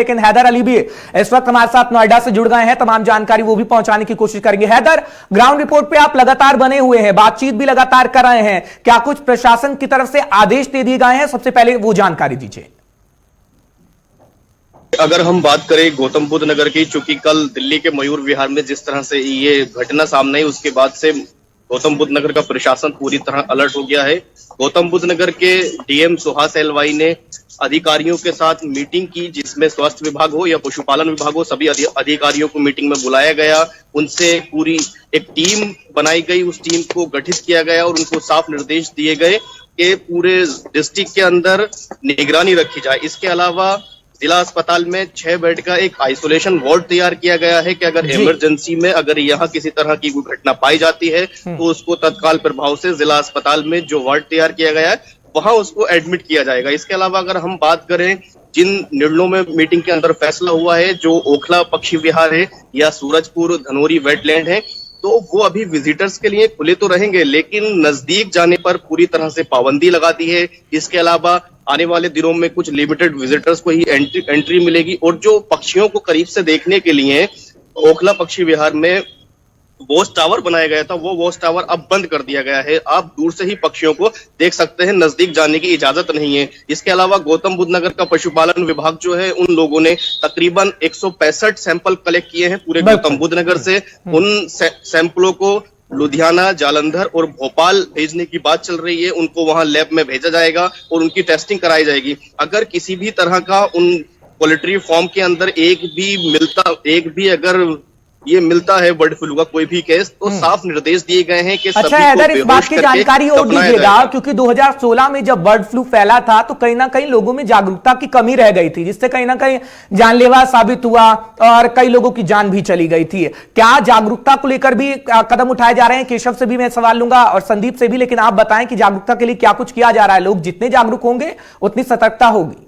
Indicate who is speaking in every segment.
Speaker 1: लेकिन हैदर अली भी इस वक्त हमारे साथ नोएडा से जुड़ गए हैं, तमाम जानकारी वो भी पहुंचाने की कोशिश करेंगे। हैदर, ग्राउंड रिपोर्ट पे आप लगातार बने हुए हैं, बातचीत भी लगातार कर रहे हैं, क्या कुछ प्रशासन की तरफ से आदेश दे दिए गए हैं? सबसे पहले वो जानकारी दीजिए।
Speaker 2: अगर हम बात करें गौतम बुद्ध नगर की, चूंकि कल दिल्ली के मयूर विहार में जिस तरह से ये घटना सामने आई, उसके बाद से गौतम बुद्ध नगर का प्रशासन पूरी तरह अलर्ट हो गया है। गौतम बुद्ध नगर के डीएम सुहास एलवाई ने अधिकारियों के साथ मीटिंग की, जिसमें स्वास्थ्य विभाग हो या पशुपालन विभाग हो, सभी अधिकारियों को मीटिंग में बुलाया गया। उनसे पूरी एक टीम बनाई गई, उस टीम को गठित किया गया और उनको साफ निर्देश दिए गए कि पूरे डिस्ट्रिक्ट के अंदर निगरानी रखी जाए। इसके अलावा जिला अस्पताल में 6 बेड का एक आइसोलेशन वार्ड तैयार किया गया है कि अगर इमरजेंसी में अगर यहाँ किसी तरह की कोई घटना पाई जाती है तो उसको तत्काल प्रभाव से जिला अस्पताल में जो वार्ड तैयार किया गया है वहां उसको एडमिट किया जाएगा। इसके अलावा अगर हम बात करें जिन निर्णयों में मीटिंग के अंदर फैसला हुआ है, जो ओखला पक्षी विहार है या सूरजपुर धनोरी वेटलैंड है, तो वो अभी विजिटर्स के लिए खुले तो रहेंगे, लेकिन नजदीक जाने पर पूरी तरह से पाबंदी लगा दी है। इसके अलावा आने वाले दिनों में कुछ लिमिटेड विजिटर्स को ही एंट्री मिलेगी और जो पक्षियों को करीब से देखने के लिए ओखला पक्षी विहार में वॉच टावर बनाया गया था, वो वॉच टावर अब बंद कर दिया गया है। आप दूर से ही पक्षियों को देख सकते हैं, नजदीक जाने की इजाजत नहीं है। इसके अलावा गौतम बुद्ध नगर का पशुपालन विभाग जो है, उन लोगों ने तकरीबन 165 सैंपल कलेक्ट किए हैं पूरे गौतम बुद्ध नगर से। उन सैंपलों को लुधियाना, जालंधर और भोपाल भेजने की बात चल रही है। उनको वहां लैब में भेजा जाएगा और उनकी टेस्टिंग कराई जाएगी। अगर किसी भी तरह का उन पोल्ट्री फार्म के अंदर एक भी अगर ये मिलता है बर्ड फ्लू का कोई भी केस, तो साफ निर्देश दिए गए हैं कि
Speaker 1: अच्छा हैदर, इस बात की जानकारी और दीजिएगा, क्योंकि 2016 में जब बर्ड फ्लू फैला था तो कहीं ना कहीं लोगों में जागरूकता की कमी रह गई थी, जिससे कहीं ना कहीं जानलेवा साबित हुआ और कई लोगों की जान भी चली गई थी। क्या जागरूकता को लेकर भी कदम उठाए जा रहे हैं? केशव से भी मैं सवाल लूंगा और संदीप से भी, लेकिन आप बताएं कि जागरूकता के लिए क्या कुछ किया जा रहा है? लोग जितने जागरूक होंगे उतनी सतर्कता होगी।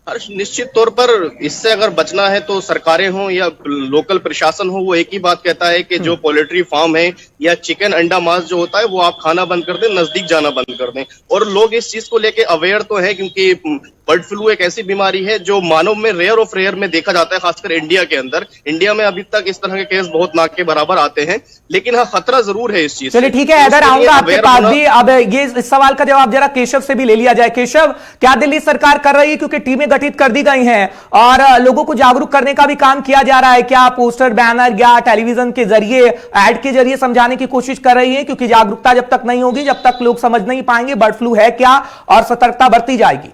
Speaker 2: निश्चित तौर पर इससे अगर बचना है तो सरकारें हों या लोकल प्रशासन हो, वो एक ही बात कहता है कि जो पोल्ट्री फार्म है या चिकन अंडा मांस जो होता है वो आप खाना बंद कर दें, नजदीक जाना बंद कर दें। और लोग इस चीज को लेके अवेयर तो है, क्योंकि बर्ड फ्लू एक ऐसी बीमारी है जो मानव में रेयर ऑफ रेयर में देखा जाता है, खासकर इंडिया के अंदर। इंडिया में अभी तक इस तरह के केस बहुत ना के बराबर आते हैं, लेकिन हाँ खतरा जरूर है इस चीज।
Speaker 1: चलिए ठीक है हैदर, आऊंगा आपके पास भी। अब ये इस सवाल का जवाब जरा केशव से भी ले लिया जाए। केशव, क्या दिल्ली सरकार कर रही है, क्योंकि टीमें गठित कर दी गई हैं और लोगों को जागरूक करने का भी काम किया जा रहा है, क्या पोस्टर, बैनर या टेलीविजन के जरिए, एड के जरिए समझाने की कोशिश कर रही है? क्योंकि जागरूकता जब तक नहीं होगी, जब तक लोग समझ नहीं पाएंगे बर्ड फ्लू है क्या और सतर्कता बरती जाएगी।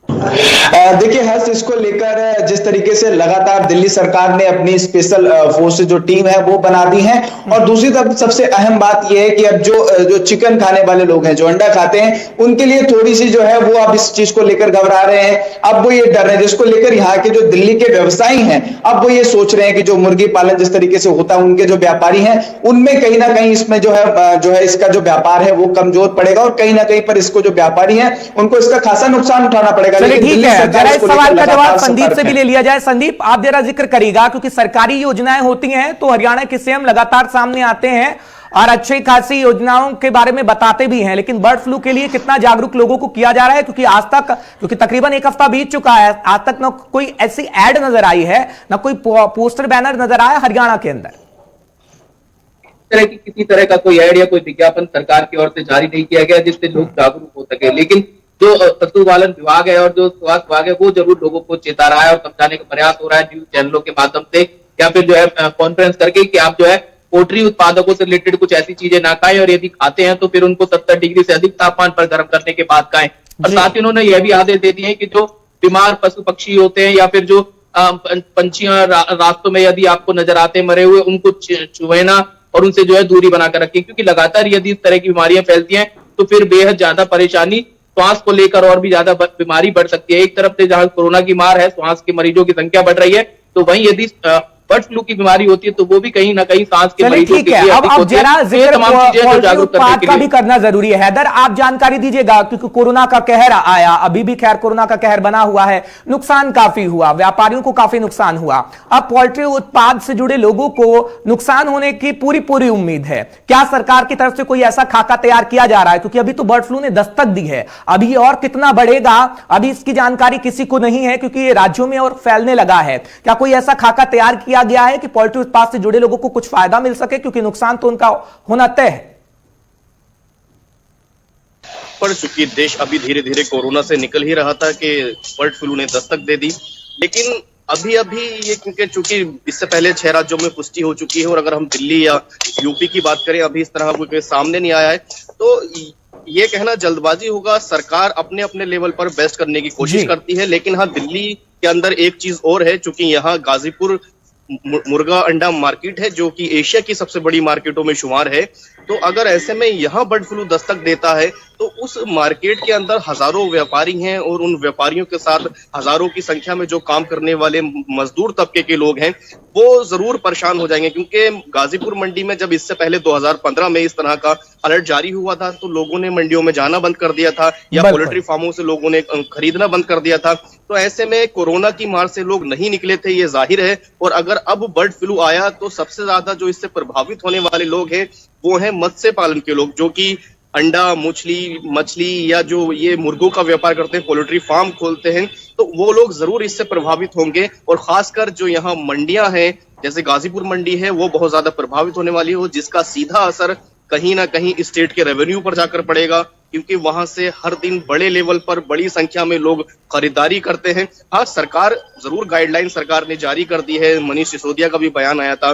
Speaker 3: देखिए हर्ष, इसको लेकर जिस तरीके से लगातार दिल्ली सरकार ने अपनी स्पेशल फोर्स जो टीम है वो बना दी है, और दूसरी तरफ सबसे अहम बात यह है कि अब जो चिकन खाने वाले लोग हैं, जो अंडा खाते हैं, उनके लिए थोड़ी सी जो है वो अब इस चीज को लेकर घबरा रहे हैं। अब वो ये डर रहे हैं, जिसको लेकर यहाँ के जो दिल्ली के व्यवसायी हैं अब वो ये सोच रहे हैं कि जो मुर्गी पालन जिस तरीके से होता है, उनके जो व्यापारी हैं उनमें कहीं ना कहीं इसमें जो है इसका जो व्यापार है वो कमजोर पड़ेगा और कहीं ना कहीं पर इसको जो व्यापारी हैं उनको इसका खासा नुकसान उठाना पड़ेगा।
Speaker 1: ठीक है, जरा इस सवाल का जवाब संदीप से भी ले लिया जाए। संदीप, आप जरा जिक्र करिएगा, क्योंकि सरकारी योजनाएं होती हैं तो हरियाणा के सीएम लगातार सामने आते हैं और अच्छी खासी योजनाओं के बारे में बताते भी हैं, लेकिन बर्ड फ्लू के लिए कितना जागरूक लोगों को किया जा रहा है? क्योंकि तकरीबन एक हफ्ता बीत चुका है, आज तक ना कोई ऐसी एड नजर आई है, ना कोई पोस्टर बैनर नजर आया हरियाणा के अंदर।
Speaker 4: किसी तरह का कोई ऐड या कोई विज्ञापन सरकार की ओर से जारी नहीं किया गया जिससे लोग जागरूक हो सके, लेकिन जो पशुपालन विभाग है और जो स्वास्थ्य विभाग है वो जरूर लोगों को चेता रहा है और समझाने का प्रयास हो रहा है न्यूज चैनलों के माध्यम से या फिर जो है कॉन्फ्रेंस करके कि आप जो है पोल्ट्री उत्पादकों से रिलेटेड कुछ ऐसी चीजें ना खाएं और यदि खाते हैं तो फिर उनको 70 डिग्री से अधिक तापमान पर गर्म करने के बाद खाएं। और साथ ही उन्होंने यह भी आदेश दे दिए हैं कि जो बीमार पशु पक्षी होते हैं या फिर जो पंछियां रास्तों में यदि आपको नजर आते मरे हुए, उनको छुए ना और उनसे जो है दूरी बनाकर रखें, क्योंकि लगातार यदि इस तरह की बीमारियां फैलती हैं तो फिर बेहद ज्यादा परेशानी श्वास को लेकर और भी ज्यादा बीमारी बढ़ सकती है। एक तरफ से जहां कोरोना की मार है, श्वास के मरीजों की संख्या बढ़ रही है, तो वहीं यदि बर्ड फ्लू की बीमारी होती है तो वो भी कहीं ना कहीं सांस के
Speaker 1: चलिए
Speaker 4: मरीजों
Speaker 1: ठीक
Speaker 4: के
Speaker 1: है,
Speaker 4: लिए
Speaker 1: अब
Speaker 4: अधिक होती है।
Speaker 1: जरा
Speaker 4: ये
Speaker 1: जिक्र
Speaker 4: तमाम चीजें जो
Speaker 1: पोल्ट्री
Speaker 4: जागरूक करने
Speaker 1: उत्पाद
Speaker 4: के
Speaker 1: का
Speaker 4: लिए
Speaker 1: भी करना जरूरी है। हैदर, आप जानकारी दीजिएगा, क्योंकि कोरोना का कहर आया, अभी भी खैर कोरोना का कहर बना हुआ है, नुकसान काफी हुआ, व्यापारियों को काफी नुकसान हुआ। अब पोल्ट्री उत्पाद से जुड़े लोगों को नुकसान होने की पूरी पूरी उम्मीद है। क्या सरकार की तरफ से कोई ऐसा खाका तैयार किया जा रहा है? क्योंकि अभी तो बर्ड फ्लू ने दस्तक दी है, अभी और कितना बढ़ेगा अभी इसकी जानकारी किसी को नहीं है, क्योंकि ये राज्यों में और फैलने लगा है। क्या कोई ऐसा खाका तैयार किया गया है कि पोल्ट्री उत्पाद से जुड़े लोगों को कुछ फायदा मिल सके, क्योंकि नुकसान तो उनका होना तय है?
Speaker 2: पर चूंकि देश अभी धीरे धीरे कोरोना से निकल ही रहा था कि बर्ड फ्लू ने दस्तक दे दी, लेकिन अभी अभी ये क्योंकि चूंकि इससे पहले 6 राज्यों में पुष्टि हो चुकी है, और अगर हम दिल्ली या यूपी की बात करें, अभी इस तरह कोई सामने नहीं आया है, तो ये कहना जल्दबाजी होगा। सरकार अपने अपने लेवल पर बेस्ट करने की कोशिश करती है, लेकिन हाँ, दिल्ली के अंदर एक चीज और है, चूंकि यहाँ गाजीपुर मुर्गा अंडा मार्केट है जो कि एशिया की सबसे बड़ी मार्केटों में शुमार है। तो अगर ऐसे में यहाँ बर्ड फ्लू दस्तक देता है तो उस मार्केट के अंदर हजारों व्यापारी हैं, और उन व्यापारियों के साथ हजारों की संख्या में जो काम करने वाले मजदूर तबके के लोग हैं वो जरूर परेशान हो जाएंगे। क्योंकि गाजीपुर मंडी में जब इससे पहले 2015 में इस तरह का अलर्ट जारी हुआ था तो लोगों ने मंडियों में जाना बंद कर दिया था, या पोल्ट्री फार्मों से लोगों ने खरीदना बंद कर दिया था। तो ऐसे में कोरोना की मार से लोग नहीं निकले थे, ये जाहिर है। और अगर अब बर्ड फ्लू आया तो सबसे ज्यादा जो इससे प्रभावित होने वाले लोग हैं वो है मत्स्य पालन के लोग, जो कि अंडा, मछली या जो ये मुर्गों का व्यापार करते हैं, पोल्ट्री फार्म खोलते हैं, तो वो लोग जरूर इससे प्रभावित होंगे। और खासकर जो यहाँ मंडियां हैं, जैसे गाजीपुर मंडी है, वो बहुत ज्यादा प्रभावित होने वाली है, जिसका सीधा असर कहीं ना कहीं स्टेट के रेवेन्यू पर जाकर पड़ेगा, क्योंकि वहां से हर दिन बड़े लेवल पर बड़ी संख्या में लोग खरीदारी करते हैं। हाँ, सरकार जरूर गाइडलाइन सरकार ने जारी कर दी है, मनीष सिसोदिया का भी बयान आया था